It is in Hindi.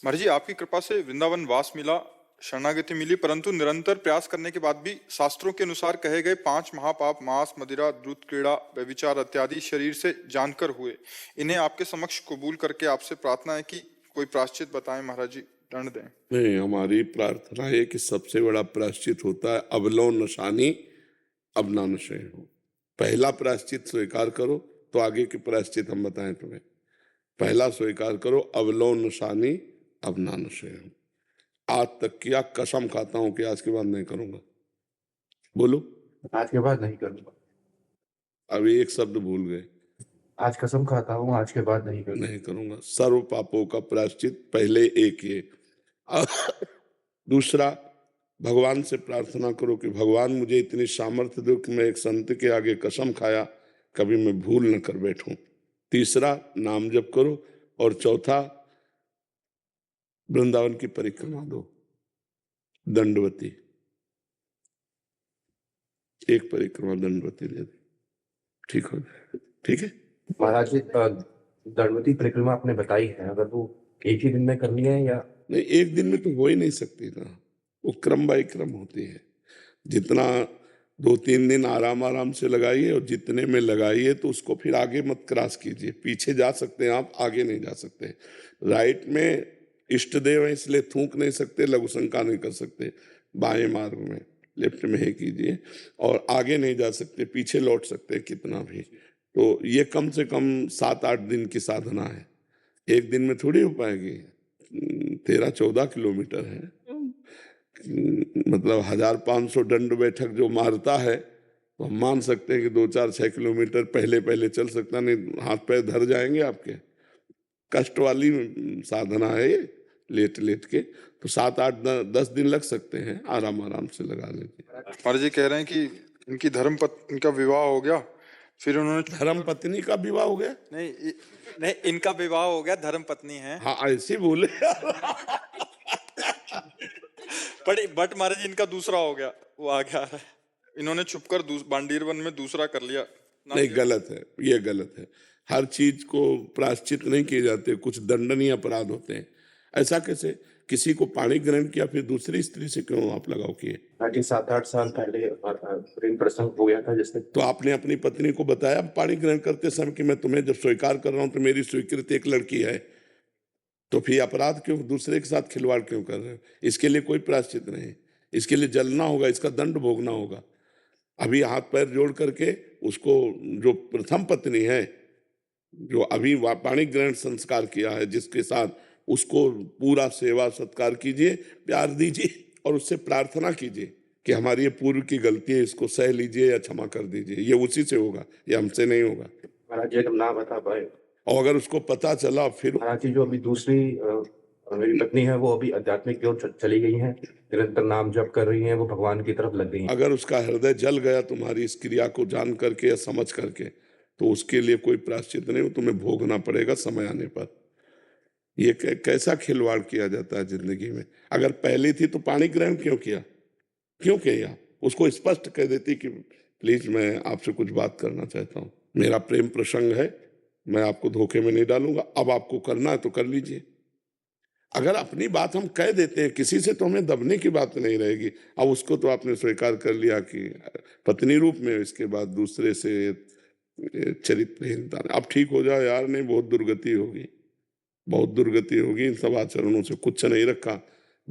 महाराज जी, आपकी कृपा से वृंदावन वास मिला, शरणागति मिली, परंतु निरंतर प्रयास करने के बाद भी शास्त्रों के अनुसार कहे गए 5 महापाप मांस, मदिरा, दूध, क्रीड़ा, व्यभिचार इत्यादि शरीर से जानकर हुए। इन्हें आपके समक्ष कबूल करके आपसे प्रार्थना है कि कोई प्रायश्चित बताएं महाराज जी, दंड दें। नहीं, हमारी प्रार्थना है कि सबसे बड़ा प्रायश्चित होता है अवलो नशानी अब ना नशे हो। पहला प्रायश्चित स्वीकार करो तो आगे के प्रायश्चित हम बताएं तुम्हें। पहला स्वीकार करो अवलो नशानी अब ना नशे हो। आज तक किया, कसम खाता हूं कि आज के बाद नहीं करूंगा। बोलो। आज के बाद नहीं करूंगा। अभी एक शब्द भूल गए। आज कसम खाता हूँ, आज के बाद नहीं करूंगा। नहीं करूंगा। सर्व पापों का प्रायश्चित पहले एक ये। दूसरा, भगवान से प्रार्थना करो कि भगवान मुझे इतनी सामर्थ्य दो कि मैं एक संत के आगे कसम खाया कभी मैं भूल न कर बैठूं। तीसरा, नाम जप करो। और चौथा, वृंदावन की परिक्रमा दो, दंडवती। एक परिक्रमा दंडवती दे दो, ठीक हो जाए। ठीक है महाराज जी, दंडवती परिक्रमा आपने बताई है, अगर वो एक ही दिन में करनी है या नहीं, एक दिन में तो हो ही नहीं सकती ना, वो क्रम बाय क्रम होती है। जितना 2-3 दिन आराम आराम से लगाइए और जितने में लगाइए तो उसको फिर आगे मत क्रॉस कीजिए। पीछे जा सकते हैं आप, आगे नहीं जा सकते। राइट में इष्ट देव है इसलिए थूक नहीं सकते, लघु शंका नहीं कर सकते। बाएं मार्ग में, लेफ्ट में है कीजिए, और आगे नहीं जा सकते, पीछे लौट सकते हैं कितना भी। तो ये कम से कम 7-8 दिन की साधना है, एक दिन में थोड़ी हो पाएगी। 13-14 किलोमीटर है, मतलब 1500 दंड बैठक जो मारता है, तो हम मान सकते हैं कि 2-4-6 किलोमीटर पहले पहले चल सकता, नहीं हाथ पैर धर जाएंगे आपके। कष्ट वाली साधना है ये, लेट लेट के। तो 7-8-10 दिन लग सकते हैं, आराम आराम से लगा लीजिए। महाराज जी कह रहे हैं कि इनका विवाह हो गया, फिर उन्होंने धर्म पत्नी का विवाह हो गया? नहीं, इनका विवाह हो गया, धर्म पत्नी है। हाँ, ऐसे बोले। बट महाराज जी इनका दूसरा हो गया, वो आगे आ रहा है। इन्होंने छुपकर बांडीर वन में दूसरा कर लिया। नहीं, गलत है, ये गलत है। हर चीज को प्रायश्चित नहीं किए जाते, कुछ दंडनीय अपराध होते हैं। ऐसा कैसे? किसी को पाणी ग्रहण किया फिर दूसरी स्त्री से क्यों आप लगाव किए? 7-8 साल पहले प्रेम प्रसंग हो गया था जिससे। तो आपने अपनी पत्नी को बताया पाणी ग्रहण करते समय कि मैं तुम्हें जब स्वीकार कर रहा हूं तो मेरी स्वीकृति एक लड़की है, तो फिर अपराध क्यों, दूसरे के साथ खिलवाड़ क्यों कर रहे हो? इसके लिए कोई प्रायश्चित नहीं, इसके लिए जलना होगा, इसका दंड भोगना होगा। अभी हाथ पैर जोड़ करके उसको, जो प्रथम पत्नी है, जो अभी पाणी ग्रहण संस्कार किया है, जिसके साथ, उसको पूरा सेवा सत्कार कीजिए, प्यार दीजिए और उससे प्रार्थना कीजिए कि हमारी ये पूर्व की गलती है, इसको सह लीजिए या क्षमा कर दीजिए। ये उसी से होगा, ये हमसे नहीं होगा। महाराज जी तुम ना बता पाए, और अगर उसको पता चला फिर। महाराज जी जो अभी दूसरी मेरी पत्नी है, वो अभी आध्यात्मिक की ओर चली गई हैं, निरंतर नाम जप कर रही हैं, वो भगवान की तरफ लग गई हैं। अगर उसका हृदय जल गया तुम्हारी इस क्रिया को जान करके या समझ करके, तो उसके लिए कोई प्रायश्चित नहीं, तुम्हें भोगना पड़ेगा समय आने पर। ये कैसा खिलवाड़ किया जाता है जिंदगी में? अगर पहली थी तो पाणी ग्रहण क्यों किया? क्यों किया? उसको स्पष्ट कह देती कि प्लीज मैं आपसे कुछ बात करना चाहता हूँ, मेरा प्रेम प्रसंग है, मैं आपको धोखे में नहीं डालूंगा, अब आपको करना है तो कर लीजिए। अगर अपनी बात हम कह देते हैं, किसी से तो हमें दबने की बात नहीं रहेगी। अब उसको तो आपने स्वीकार कर लिया कि पत्नी रूप में, इसके बाद दूसरे से चरित्रहीनता। अब ठीक हो जाओ यार, नहीं बहुत दुर्गति होगी, बहुत दुर्गति होगी। इन सब आचरणों से कुछ नहीं रखा,